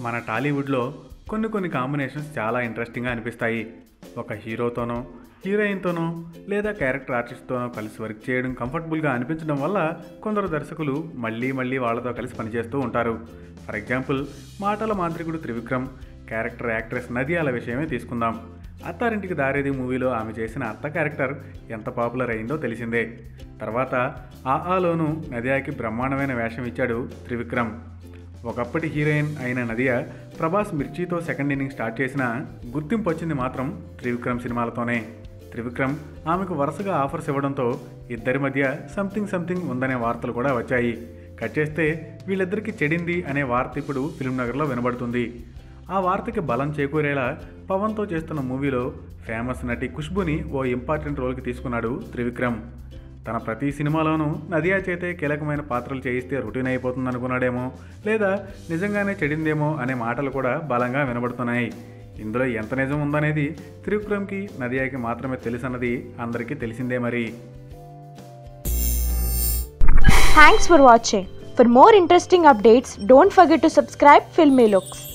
మన టాలీవుడ్లో కొన్ని కాంబినేషన్స్ చాలా ఇంట్రెస్టింగ్గా అనిపిస్తాయి. ఒక హీరోతోనో హీరోయిన్తోనో లేదా క్యారెక్టర్ ఆర్టిస్ట్తోనో కలిసి వర్క్ చేయడం కంఫర్టబుల్గా అనిపించడం వల్ల కొందరు దర్శకులు మళ్ళీ వాళ్ళతో కలిసి పనిచేస్తూ ఉంటారు. ఫర్ ఎగ్జాంపుల్, మాటల మాంత్రికుడు త్రివిక్రమ్ క్యారెక్టర్ యాక్ట్రెస్ నదియాల విషయమే తీసుకుందాం. అత్తారింటికి దారేది మూవీలో ఆమె చేసిన అత్త క్యారెక్టర్ ఎంత పాపులర్ అయిందో తెలిసిందే. తర్వాత ఆలోనూ నదియాకి బ్రహ్మాండమైన వేషం ఇచ్చాడు త్రివిక్రమ్. ఒకప్పటి హీరోయిన్ అయిన నదియా ప్రభాస్ మిర్చితో సెకండ్ ఇన్నింగ్ స్టార్ట్ చేసిన గుర్తింపు వచ్చింది మాత్రం త్రివిక్రమ్ సినిమాలతోనే. త్రివిక్రమ్ ఆమెకు వరుసగా ఆఫర్స్ ఇవ్వడంతో ఇద్దరి మధ్య సంథింగ్ ఉందనే వార్తలు కూడా వచ్చాయి. కట్ చేస్తే వీళ్ళిద్దరికీ చెడింది అనే వార్త ఇప్పుడు ఫిల్మ్ నగర్లో వినబడుతుంది. ఆ వార్తకి బలం చేకూరేలా పవన్తో చేస్తున్న మూవీలో ఫేమస్ నటి ఖుష్బుని ఓ ఇంపార్టెంట్ రోల్కి తీసుకున్నాడు త్రివిక్రమ్. తన ప్రతి సినిమాలోనూ నదియా చేతే కీలకమైన పాత్రలు చేయిస్తే రొటీన్ అయిపోతుంది అనుకున్నాడేమో, లేదా నిజంగానే చెడిందేమో అనే మాటలు కూడా బలంగా వినబడుతున్నాయి. ఇందులో ఎంత నిజం ఉందనేది త్రివిక్రమ్కి నదియాకి మాత్రమే తెలుసన్నది అందరికీ తెలిసిందే మరి. Thanks for watching. For more interesting updates, don't forget to subscribe Filmy Looks.